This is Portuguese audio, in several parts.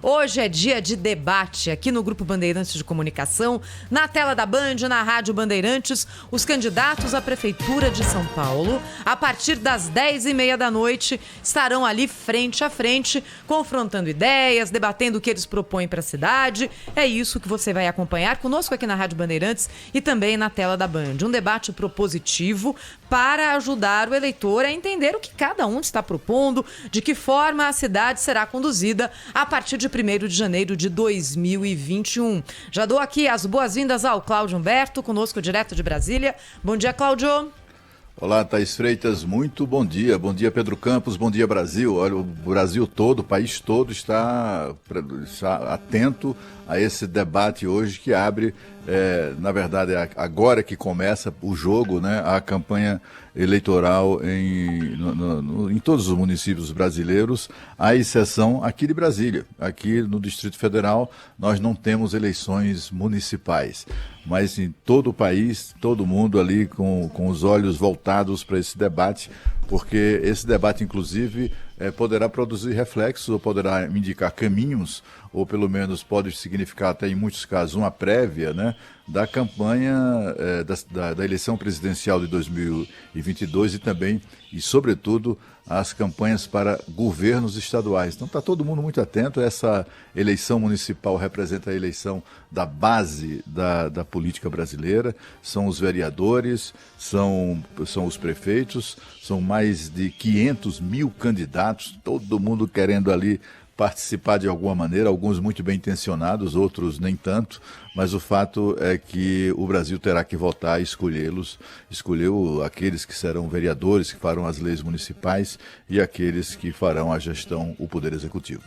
Hoje é dia de debate aqui no Grupo Bandeirantes de Comunicação, na tela da Band, na Rádio Bandeirantes, os candidatos à Prefeitura de São Paulo, a partir das 10h30 da noite, estarão ali frente a frente, confrontando ideias, debatendo o que eles propõem para a cidade. É isso que você vai acompanhar conosco aqui na Rádio Bandeirantes e também na tela da Band. Um debate propositivo para ajudar o eleitor a entender o que cada um está propondo, de que forma a cidade será conduzida a partir de 1º de janeiro de 2021. Já dou aqui as boas-vindas ao Cláudio Humberto, conosco direto de Brasília. Bom dia, Cláudio. Olá, Thaís Freitas, muito bom dia. Bom dia, Pedro Campos, bom dia, Brasil. Olha, o Brasil todo, o país todo está atento a esse debate hoje que abre, na verdade, agora que começa o jogo, né, a campanha eleitoral em todos os municípios brasileiros, à exceção aqui de Brasília. Aqui no Distrito Federal nós não temos eleições municipais, mas em todo o país, todo mundo ali com os olhos voltados para esse debate, porque esse debate, inclusive, poderá produzir reflexos ou poderá indicar caminhos, ou pelo menos pode significar até em muitos casos uma prévia, né, da campanha da eleição presidencial de 2022 e também, e sobretudo, as campanhas para governos estaduais. Então está todo mundo muito atento. Essa eleição municipal representa a eleição da base da política brasileira, são os vereadores, são os prefeitos, são mais de 500 mil candidatos, todo mundo querendo ali participar de alguma maneira, alguns muito bem intencionados, outros nem tanto, mas o fato é que o Brasil terá que votar e escolher aqueles que serão vereadores, que farão as leis municipais e aqueles que farão a gestão, o Poder Executivo.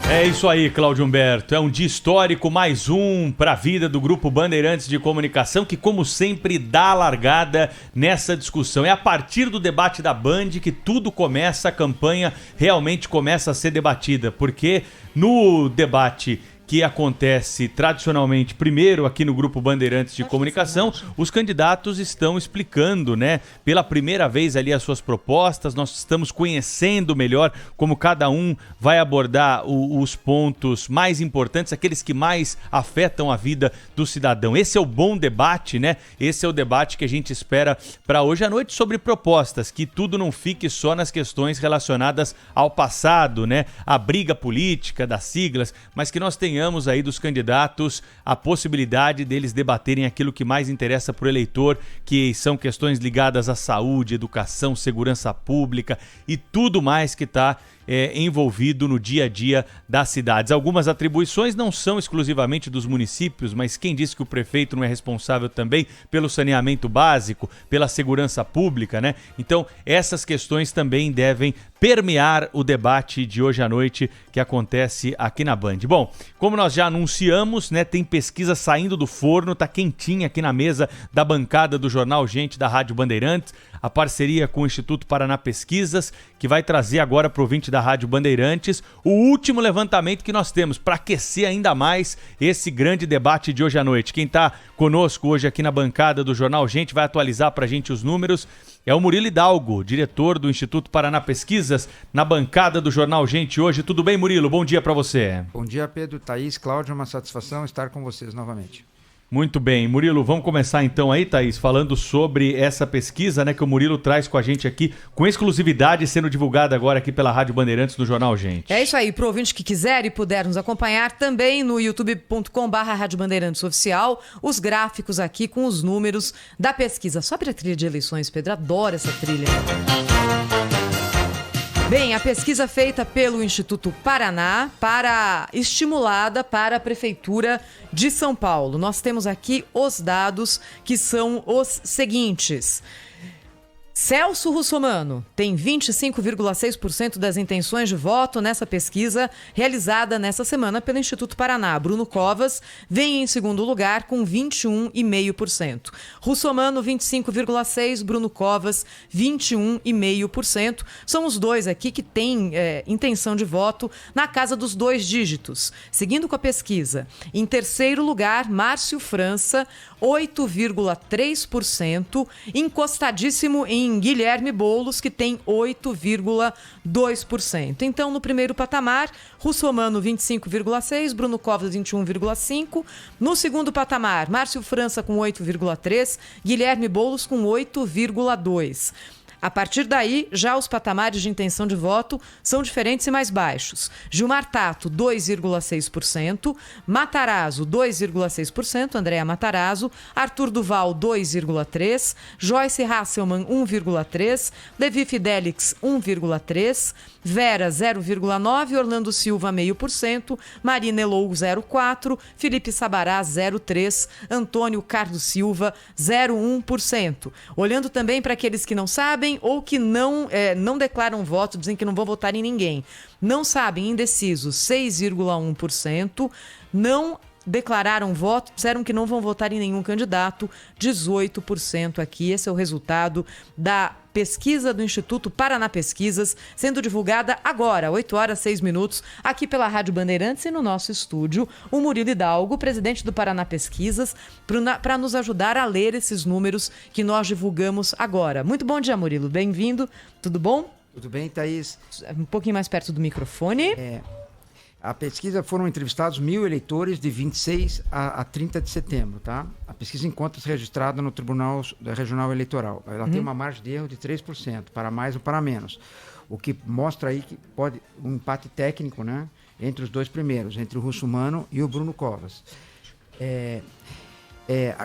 É isso aí, Cláudio Humberto. É um dia histórico, mais um para a vida do Grupo Bandeirantes de Comunicação, que, como sempre, dá a largada nessa discussão. É a partir do debate da Band que tudo começa, a campanha realmente começa a ser debatida, porque no debate que acontece tradicionalmente primeiro aqui no Grupo Bandeirantes de Comunicação, os candidatos estão explicando, né, pela primeira vez ali as suas propostas. Nós estamos conhecendo melhor como cada um vai abordar os pontos mais importantes, aqueles que mais afetam a vida do cidadão. Esse é o bom debate, né? Esse é o debate que a gente espera para hoje à noite, sobre propostas, que tudo não fique só nas questões relacionadas ao passado, né? A briga política das siglas, mas que nós tenhamos aí dos candidatos a possibilidade deles debaterem aquilo que mais interessa para o eleitor, que são questões ligadas à saúde, educação, segurança pública e tudo mais que está envolvido no dia a dia das cidades. Algumas atribuições não são exclusivamente dos municípios, mas quem disse que o prefeito não é responsável também pelo saneamento básico, pela segurança pública, né? Então, essas questões também devem permear o debate de hoje à noite que acontece aqui na Band. Bom, como nós já anunciamos, né, tem pesquisa saindo do forno, tá quentinha aqui na mesa da bancada do Jornal Gente da Rádio Bandeirantes, a parceria com o Instituto Paraná Pesquisas, que vai trazer agora para o ouvinte da Rádio Bandeirantes o último levantamento que nós temos para aquecer ainda mais esse grande debate de hoje à noite. Quem está conosco hoje aqui na bancada do Jornal Gente vai atualizar para a gente os números. É o Murilo Hidalgo, diretor do Instituto Paraná Pesquisas, na bancada do Jornal Gente hoje. Tudo bem, Murilo? Bom dia para você. Bom dia, Pedro, Thaís, Cláudio, é uma satisfação estar com vocês novamente. Muito bem, Murilo, vamos começar então aí, Thaís, falando sobre essa pesquisa, né, que o Murilo traz com a gente aqui, com exclusividade, sendo divulgada agora aqui pela Rádio Bandeirantes do Jornal Gente. É isso aí, pro ouvinte que quiser e puder nos acompanhar também no youtube.com/Rádio Bandeirantes Oficial, os gráficos aqui com os números da pesquisa. Sobe a trilha de eleições, Pedro, adoro essa trilha. Bem, a pesquisa feita pelo Instituto Paraná estimulada para a Prefeitura de São Paulo. Nós temos aqui os dados que são os seguintes. Celso Russomano tem 25,6% das intenções de voto nessa pesquisa realizada nessa semana pelo Instituto Paraná. Bruno Covas vem em segundo lugar com 21,5%. Russomano, 25,6%, Bruno Covas, 21,5%. São os dois aqui que têm intenção de voto na casa dos 2 dígitos. Seguindo com a pesquisa, em terceiro lugar, Márcio França, 8,3%, encostadíssimo em em Guilherme Boulos, que tem 8,2%. Então, no primeiro patamar, Russomano 25,6%, Bruno Covas 21,5%. No segundo patamar, Márcio França com 8,3%, Guilherme Boulos com 8,2%. A partir daí, já os patamares de intenção de voto são diferentes e mais baixos. Gilmar Tato, 2,6%, Matarazzo, 2,6%, Andréa Matarazzo, Arthur Duval, 2,3%, Joyce Hasselmann, 1,3%, Levi Fidelix, 1,3%, Vera, 0,9%, Orlando Silva, 0,5%, Marina Elou, 0,4%, Felipe Sabará, 0,3%, Antônio Carlos Silva, 0,1%. Olhando também para aqueles que não sabem ou que não declaram voto, dizem que não vão votar em ninguém. Não sabem, indecisos, 6,1%. Não declararam voto, disseram que não vão votar em nenhum candidato, 18% aqui. Esse é o resultado da pesquisa do Instituto Paraná Pesquisas, sendo divulgada agora, 8h06, aqui pela Rádio Bandeirantes e no nosso estúdio, o Murilo Hidalgo, presidente do Paraná Pesquisas, para nos ajudar a ler esses números que nós divulgamos agora. Muito bom dia, Murilo. Bem-vindo. Tudo bom? Tudo bem, Thaís? Um pouquinho mais perto do microfone. A pesquisa foram entrevistados 1.000 eleitores de 26 a 30 de setembro, tá? A pesquisa encontra-se registrada no Tribunal Regional Eleitoral. Ela tem uma margem de erro de 3%, para mais ou para menos. O que mostra aí que pode um empate técnico, né? Entre os dois primeiros, entre o Russomano e o Bruno Covas.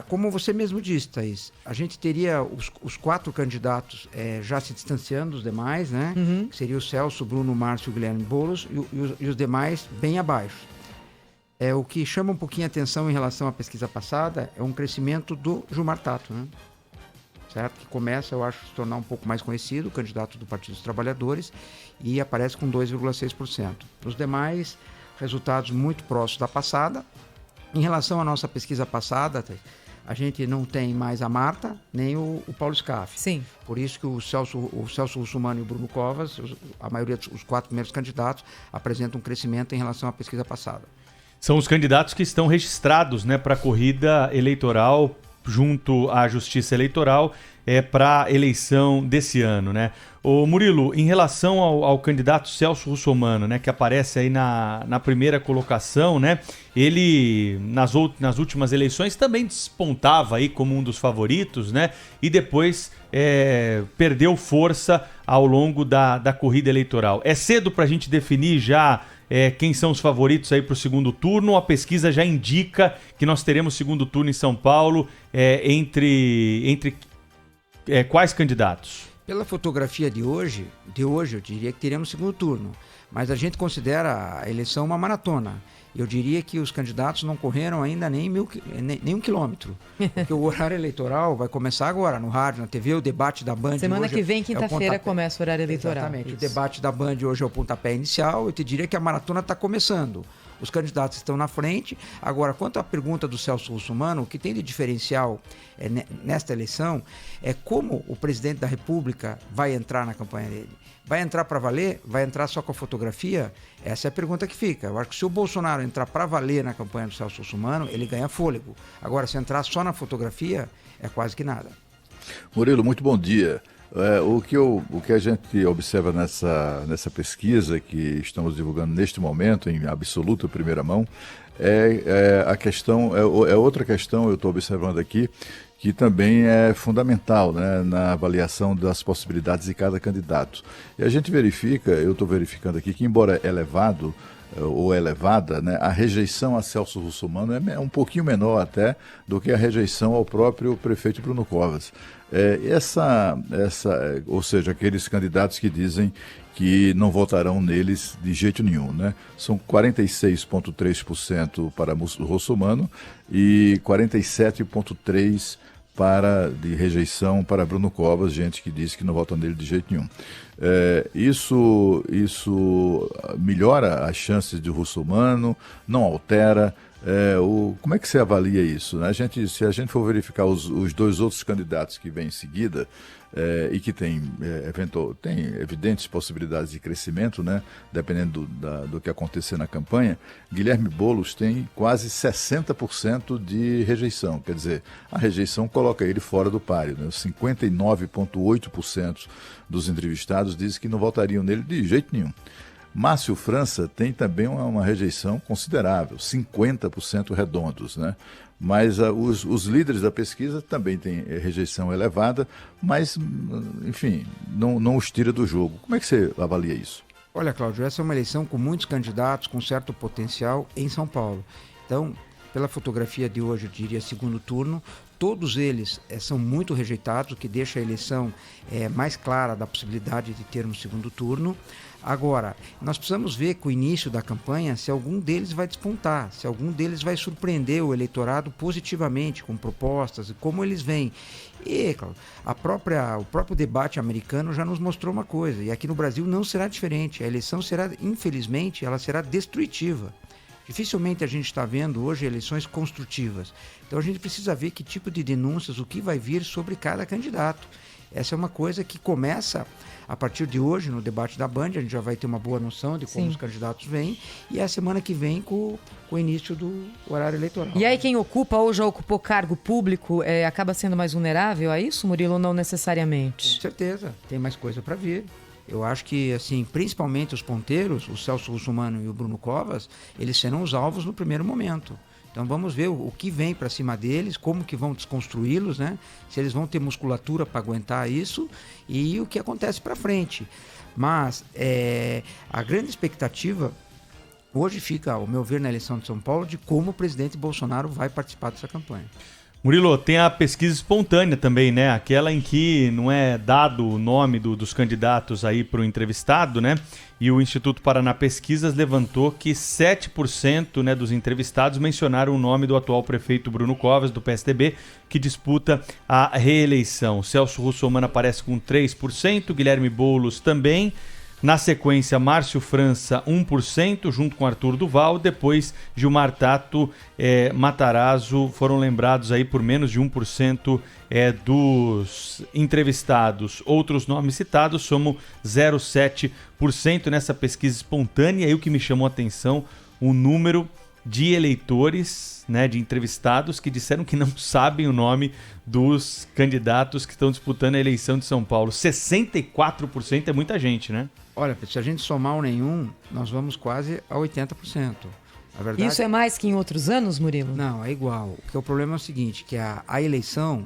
Como você mesmo disse, Thaís, a gente teria os 4 candidatos já se distanciando dos demais, né? Que seria o Celso, o Bruno, o Márcio e o Guilherme Boulos, e os demais bem abaixo. O que chama um pouquinho a atenção em relação à pesquisa passada é um crescimento do Gilmar Tato, né? Certo? Que começa, eu acho, a se tornar um pouco mais conhecido, candidato do Partido dos Trabalhadores, e aparece com 2,6%. Os demais, resultados muito próximos da passada. Em relação à nossa pesquisa passada, a gente não tem mais a Marta, nem o Paulo Scaff. Sim. Por isso que o Celso Russomano e o Bruno Covas, a maioria dos 4 primeiros candidatos, apresentam um crescimento em relação à pesquisa passada. São os candidatos que estão registrados, né, para a corrida eleitoral junto à Justiça Eleitoral para a eleição desse ano, né? Ô Murilo, em relação ao candidato Celso Russomano, né, que aparece aí na primeira colocação, né, ele nas últimas eleições também despontava aí como um dos favoritos, né, e depois perdeu força ao longo da corrida eleitoral. É cedo para a gente definir já quem são os favoritos aí para o segundo turno? A pesquisa já indica que nós teremos segundo turno em São Paulo entre quais candidatos? Pela fotografia de hoje eu diria que teremos segundo turno, mas a gente considera a eleição uma maratona. Eu diria que os candidatos não correram ainda nem 1 quilômetro, porque o horário eleitoral vai começar agora, no rádio, na TV, o debate da Band. Semana hoje que vem, quinta-feira, começa o horário eleitoral. Exatamente, Isso. O debate da Band hoje é o pontapé inicial, eu te diria que a maratona está começando. Os candidatos estão na frente. Agora, quanto à pergunta do Celso Russomano, o que tem de diferencial nesta eleição é como o presidente da República vai entrar na campanha dele. Vai entrar para valer? Vai entrar só com a fotografia? Essa é a pergunta que fica. Eu acho que se o Bolsonaro entrar para valer na campanha do Celso Russomano, ele ganha fôlego. Agora, se entrar só na fotografia, é quase que nada. Murilo, muito bom dia. O que a gente observa nessa pesquisa que estamos divulgando neste momento, em absoluta primeira mão, a questão, outra questão, eu estou observando aqui, que também é fundamental, né, na avaliação das possibilidades de cada candidato. E a gente verifica, eu estou verificando aqui, que embora elevado ou elevada, né, a rejeição a Celso Russomano é um pouquinho menor até do que a rejeição ao próprio prefeito Bruno Covas. Ou seja, aqueles candidatos que dizem que não votarão neles de jeito nenhum, né? São 46,3% para Russomano e 47,3% de rejeição para Bruno Covas, gente que diz que não vota nele de jeito nenhum. Isso melhora as chances de Russomano, não altera, Como é que você avalia isso, né? Se a gente for verificar os dois outros candidatos que vêm em seguida, e que tem evidentes possibilidades de crescimento, né? Dependendo do que acontecer na campanha, Guilherme Boulos tem quase 60% de rejeição. Quer dizer, a rejeição coloca ele fora do páreo, né? 59,8% dos entrevistados dizem que não votariam nele de jeito nenhum. Márcio França tem também uma rejeição considerável, 50% redondos, né? Mas os líderes da pesquisa também têm rejeição elevada, mas, enfim, não os tira do jogo. Como é que você avalia isso? Olha, Cláudio, essa é uma eleição com muitos candidatos, com certo potencial em São Paulo. Então, pela fotografia de hoje, eu diria segundo turno, todos eles são muito rejeitados, o que deixa a eleição mais clara da possibilidade de termos segundo turno. Agora, nós precisamos ver com o início da campanha se algum deles vai despontar, se algum deles vai surpreender o eleitorado positivamente com propostas e como eles vêm. E, claro, o próprio debate americano já nos mostrou uma coisa, e aqui no Brasil não será diferente. A eleição será, infelizmente, ela será destrutiva. Dificilmente a gente está vendo hoje eleições construtivas. Então a gente precisa ver que tipo de denúncias, o que vai vir sobre cada candidato. Essa é uma coisa que começa a partir de hoje, no debate da Band, a gente já vai ter uma boa noção de como os candidatos vêm, e é a semana que vem com o início do horário eleitoral. E aí quem ocupa ou já ocupou cargo público acaba sendo mais vulnerável a isso, Murilo, ou não necessariamente? Com certeza, tem mais coisa para vir. Eu acho que, assim, principalmente os ponteiros, o Celso Russomano e o Bruno Covas, eles serão os alvos no primeiro momento. Então vamos ver o que vem para cima deles, como que vão desconstruí-los, né? Se eles vão ter musculatura para aguentar isso e o que acontece para frente. Mas a grande expectativa hoje fica, ao meu ver, na eleição de São Paulo, de como o presidente Bolsonaro vai participar dessa campanha. Murilo, tem a pesquisa espontânea também, né? Aquela em que não é dado o nome dos candidatos aí para o entrevistado, né? E o Instituto Paraná Pesquisas levantou que 7%, né, dos entrevistados mencionaram o nome do atual prefeito Bruno Covas, do PSDB, que disputa a reeleição. Celso Russomano aparece com 3%, Guilherme Boulos também. Na sequência, Márcio França, 1%, junto com Arthur Duval. Depois, Gilmar Tato, Matarazzo foram lembrados aí por menos de 1% dos entrevistados. Outros nomes citados somam 0,7% nessa pesquisa espontânea. E o que me chamou a atenção, o número de eleitores, né, de entrevistados que disseram que não sabem o nome dos candidatos que estão disputando a eleição de São Paulo. 64% é muita gente, né? Olha, se a gente somar o nenhum, nós vamos quase a 80%. A verdade... Isso é mais que em outros anos, Murilo? Não, é igual. O problema é o seguinte, que a eleição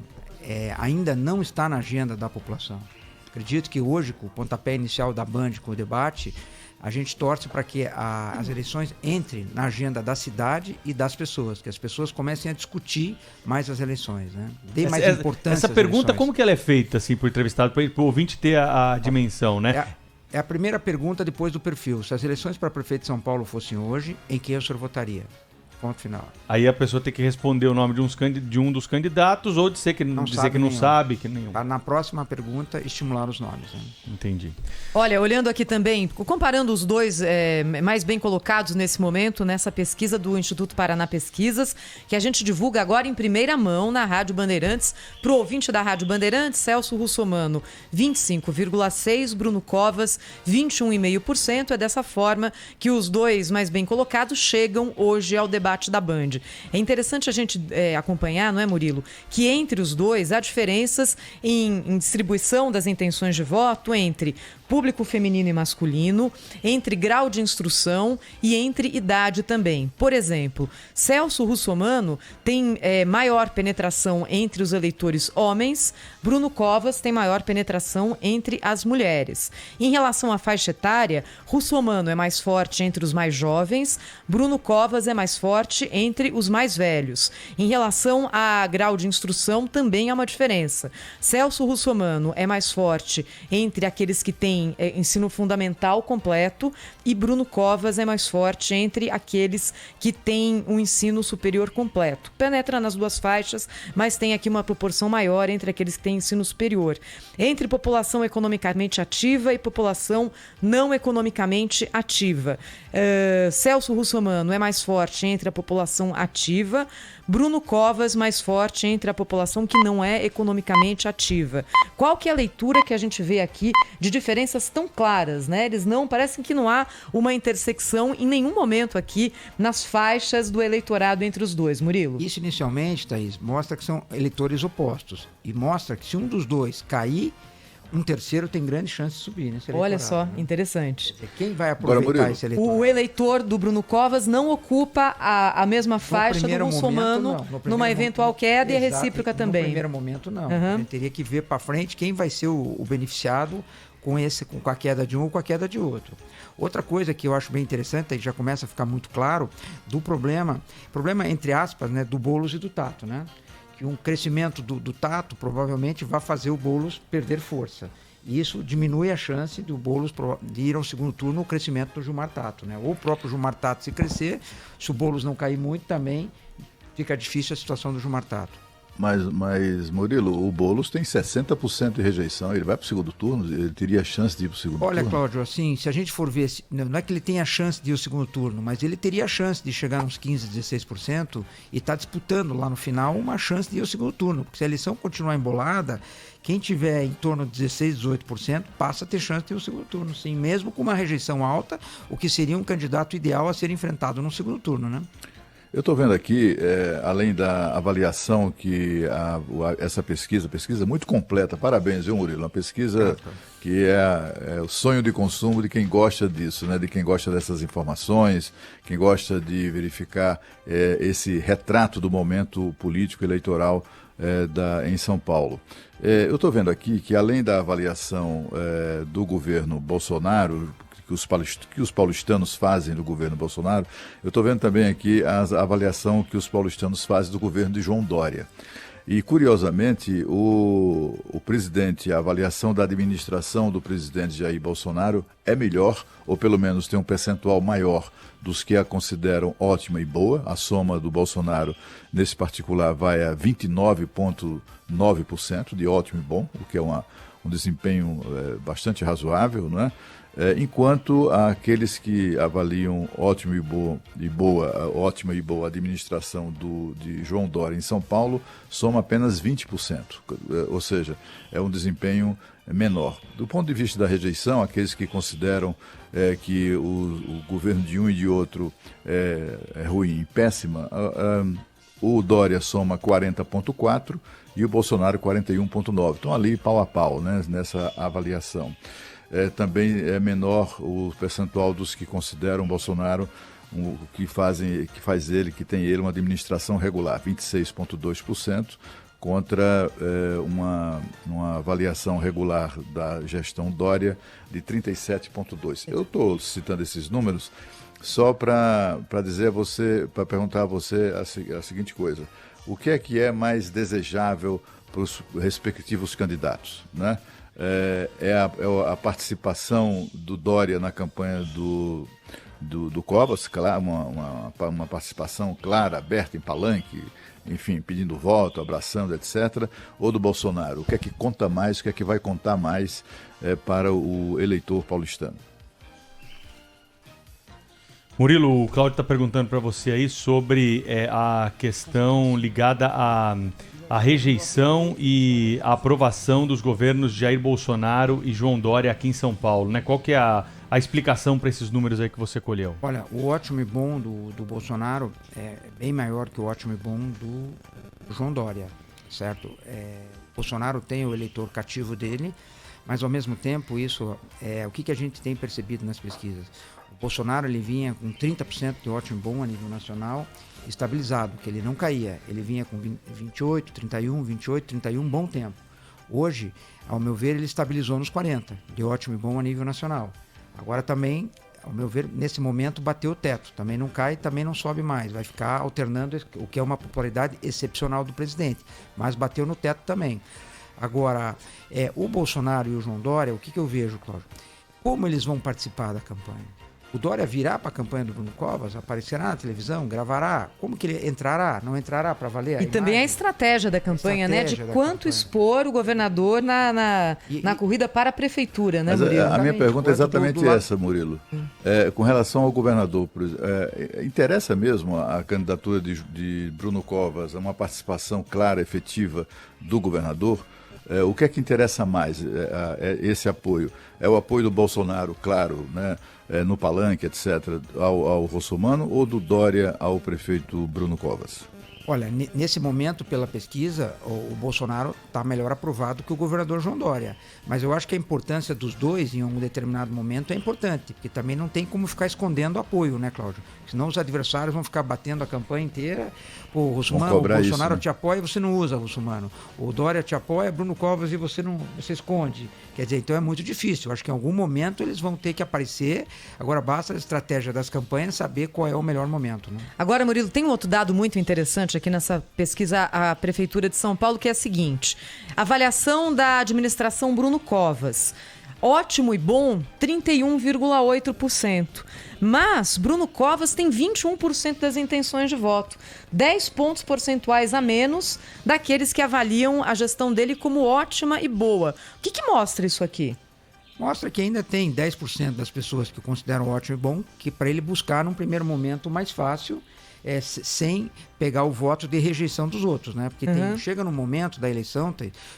ainda não está na agenda da população. Acredito que hoje, com o pontapé inicial da Band, com o debate, a gente torce para que as eleições entrem na agenda da cidade e das pessoas, que as pessoas comecem a discutir mais as eleições, né? Dê mais importância essa pergunta, eleições. como que ela é feita, assim, para o entrevistado, para o ouvinte ter a dimensão, né? É a primeira pergunta depois do perfil. Se as eleições para prefeito de São Paulo fossem hoje, em quem o senhor votaria? Ponto final. Aí a pessoa tem que responder o nome de um dos candidatos ou dizer que não sabe, que nenhum. Para na próxima pergunta estimular os nomes. Né? Entendi. Olha, olhando aqui também, comparando os dois mais bem colocados nesse momento, nessa pesquisa do Instituto Paraná Pesquisas, que a gente divulga agora em primeira mão na Rádio Bandeirantes, para o ouvinte da Rádio Bandeirantes, Celso Russomano, 25,6%, Bruno Covas, 21,5%. É dessa forma que os dois mais bem colocados chegam hoje ao debate da Band. É interessante a gente acompanhar, não é, Murilo, que entre os dois há diferenças em distribuição das intenções de voto entre público feminino e masculino, entre grau de instrução e entre idade também. Por exemplo, Celso Russomano tem maior penetração entre os eleitores homens, Bruno Covas tem maior penetração entre as mulheres. Em relação à faixa etária, Russomano é mais forte entre os mais jovens, Bruno Covas é mais forte entre os mais velhos. Em relação a grau de instrução, também há uma diferença. Celso Russomano é mais forte entre aqueles que têm tem ensino fundamental completo, e Bruno Covas é mais forte entre aqueles que têm um ensino superior completo. Penetra nas duas faixas, mas tem aqui uma proporção maior entre aqueles que têm ensino superior. Entre população economicamente ativa e população não economicamente ativa. Celso Russomano é mais forte entre a população ativa, Bruno Covas mais forte entre a população que não é economicamente ativa. Qual que é a leitura que a gente vê aqui de diferenças tão claras, né? Eles não, parecem que não há uma intersecção em nenhum momento aqui nas faixas do eleitorado entre os dois, Murilo. Isso inicialmente, Thaís, mostra que são eleitores opostos e mostra que se um dos dois cair, um terceiro tem grande chance de subir nesse eleitorado. Olha só, né? Interessante. Quem vai aproveitar esse eleitorado? O eleitor do Bruno Covas não ocupa a mesma faixa do Russomano numa eventual queda, e a recíproca também. No primeiro momento, não. Uhum. A gente teria que ver para frente quem vai ser o beneficiado com a queda de um ou com a queda de outro. Outra coisa que eu acho bem interessante, aí já começa a ficar muito claro, do problema entre aspas, né, do Boulos e do Tato, né? Que um crescimento do Tato provavelmente vai fazer o Boulos perder força. E isso diminui a chance do Boulos de ir ao segundo turno, o crescimento do Gilmar Tato, né? Ou o próprio Gilmar Tato se crescer, se o Boulos não cair muito também, fica difícil a situação do Gilmar Tato. Mas, Murilo, o Boulos tem 60% de rejeição, ele vai para o segundo turno, ele teria chance de ir para o segundo turno? Olha, Cláudio, assim, se a gente for ver, não é que ele tenha chance de ir ao segundo turno, mas ele teria a chance de chegar uns 15%, 16% e está disputando lá no final uma chance de ir ao segundo turno, porque se a eleição continuar embolada, quem tiver em torno de 16%, 18% passa a ter chance de ir ao segundo turno, sim, mesmo com uma rejeição alta, o que seria um candidato ideal a ser enfrentado no segundo turno, né? Eu estou vendo aqui, além da avaliação que essa pesquisa muito completa, parabéns, viu, Murilo? Uma pesquisa que é o sonho de consumo de quem gosta disso, né? De quem gosta dessas informações, quem gosta de verificar esse retrato do momento político eleitoral em São Paulo. Eu estou vendo aqui que, além da avaliação do governo Bolsonaro, que os paulistanos fazem do governo Bolsonaro, eu estou vendo também aqui a avaliação que os paulistanos fazem do governo de João Dória. E, curiosamente, o presidente, a avaliação da administração do presidente Jair Bolsonaro é melhor, ou pelo menos tem um percentual maior dos que a consideram ótima e boa. A soma do Bolsonaro, nesse particular, vai a 29,9% de ótimo e bom, o que é um desempenho bastante razoável, não é? Enquanto aqueles que avaliam ótima e boa administração de João Dória em São Paulo somam apenas 20%, ou seja, é um desempenho menor. Do ponto de vista da rejeição, aqueles que consideram que o governo de um e de outro é ruim e péssima, o Dória soma 40,4% e o Bolsonaro 41,9%. Estão ali pau a pau, né, nessa avaliação. Também é menor o percentual dos que consideram Bolsonaro que tem ele uma administração regular, 26,2%, contra uma avaliação regular da gestão Dória de 37,2%. Eu estou citando esses números só para dizer a você, para perguntar a você a seguinte coisa: o que é mais desejável para os respectivos candidatos, né? A participação do Dória na campanha do Covas, claro, uma participação clara, aberta em palanque, enfim, pedindo voto, abraçando, etc., ou do Bolsonaro? O que é que conta mais, o que é que vai contar mais para o eleitor paulistano? Murilo, o Cláudio está perguntando para você aí sobre a questão ligada a rejeição e a aprovação dos governos de Jair Bolsonaro e João Dória aqui em São Paulo, né? Qual que é a explicação para esses números aí que você colheu? Olha, o ótimo e bom do Bolsonaro é bem maior que o ótimo e bom do João Dória, certo? Bolsonaro tem o eleitor cativo dele, mas ao mesmo tempo isso o que a gente tem percebido nas pesquisas. O Bolsonaro ele vinha com 30% de ótimo e bom a nível nacional, estabilizado, que ele não caía. Ele vinha com 28, 31, 28, 31, um bom tempo. Hoje, ao meu ver, ele estabilizou nos 40, de ótimo e bom a nível nacional. Agora também, ao meu ver, nesse momento bateu o teto. Também não cai, também não sobe mais. Vai ficar alternando, o que é uma popularidade excepcional do presidente. Mas bateu no teto também. Agora, o Bolsonaro e o João Dória, o que eu vejo, Cláudio? Como eles vão participar da campanha? O Dória virá para a campanha do Bruno Covas, aparecerá na televisão, gravará. Como que ele entrará? Não entrará para valer? E também a estratégia da campanha, né? De quanto expor o governador na corrida para a prefeitura, né, Mas Murilo? a minha pergunta é exatamente essa, Murilo. Com relação ao governador, interessa mesmo a candidatura de Bruno Covas a uma participação clara, efetiva do governador? O que é que interessa mais esse apoio? É o apoio do Bolsonaro, claro, né, no palanque, etc., ao Russomano, ou do Dória ao prefeito Bruno Covas? Olha, nesse momento, pela pesquisa, o Bolsonaro está melhor aprovado que o governador João Dória. Mas eu acho que a importância dos dois em um determinado momento é importante, porque também não tem como ficar escondendo apoio, né, Cláudio? Senão os adversários vão ficar batendo a campanha inteira. Pô, Russomano, o Bolsonaro te apoia, você não usa, Russomano. O Dória te apoia, Bruno Covas, e você esconde. Quer dizer, então é muito difícil. Eu acho que em algum momento eles vão ter que aparecer. Agora basta a estratégia das campanhas saber qual é o melhor momento, né? Agora, Murilo, tem um outro dado muito interessante aqui nessa pesquisa à Prefeitura de São Paulo, que é a seguinte: avaliação da administração Bruno Covas. Ótimo e bom, 31,8%. Mas Bruno Covas tem 21% das intenções de voto. 10 pontos percentuais a menos daqueles que avaliam a gestão dele como ótima e boa. O que mostra isso aqui? Mostra que ainda tem 10% das pessoas que consideram ótimo e bom, que para ele buscar num primeiro momento mais fácil, sem pegar o voto de rejeição dos outros, né? Porque chega no momento da eleição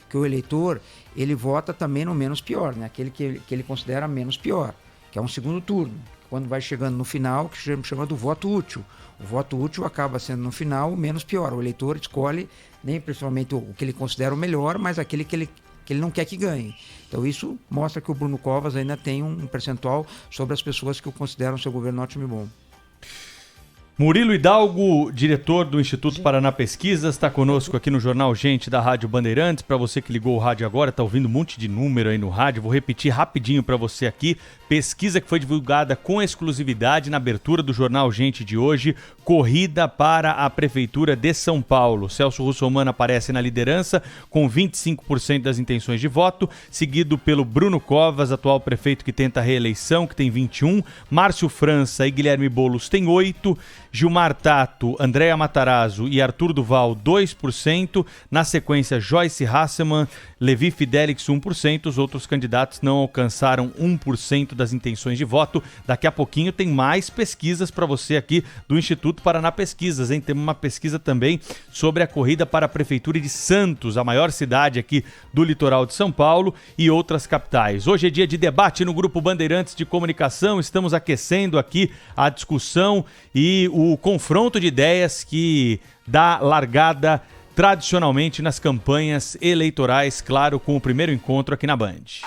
que o eleitor, ele vota também no menos pior, né? Aquele que ele considera menos pior, que é um segundo turno. Quando vai chegando no final, que chama do voto útil. O voto útil acaba sendo no final o menos pior. O eleitor escolhe nem principalmente o que ele considera o melhor, mas aquele que ele não quer que ganhe. Então isso mostra que o Bruno Covas ainda tem um percentual sobre as pessoas que o consideram seu governo ótimo e bom. Murilo Hidalgo, diretor do Instituto Paraná Pesquisas, está conosco aqui no Jornal Gente da Rádio Bandeirantes. Para você que ligou o rádio agora, está ouvindo um monte de número aí no rádio, vou repetir rapidinho para você aqui. Pesquisa que foi divulgada com exclusividade na abertura do Jornal Gente de hoje, corrida para a Prefeitura de São Paulo. Celso Russomano aparece na liderança com 25% das intenções de voto, seguido pelo Bruno Covas, atual prefeito que tenta a reeleição, que tem 21%, Márcio França e Guilherme Boulos têm 8%, Gilmar Tato, Andréa Matarazzo e Arthur Duval 2%, na sequência Joyce Hasselmann, Levi Fidelix 1%, os outros candidatos não alcançaram 1% das intenções de voto. Daqui a pouquinho tem mais pesquisas para você aqui do Instituto Paraná Pesquisas, hein? Tem uma pesquisa também sobre a corrida para a Prefeitura de Santos, a maior cidade aqui do litoral de São Paulo, e outras capitais. Hoje é dia de debate no Grupo Bandeirantes de Comunicação, estamos aquecendo aqui a discussão e o confronto de ideias que dá largada tradicionalmente nas campanhas eleitorais, claro, com o primeiro encontro aqui na Band.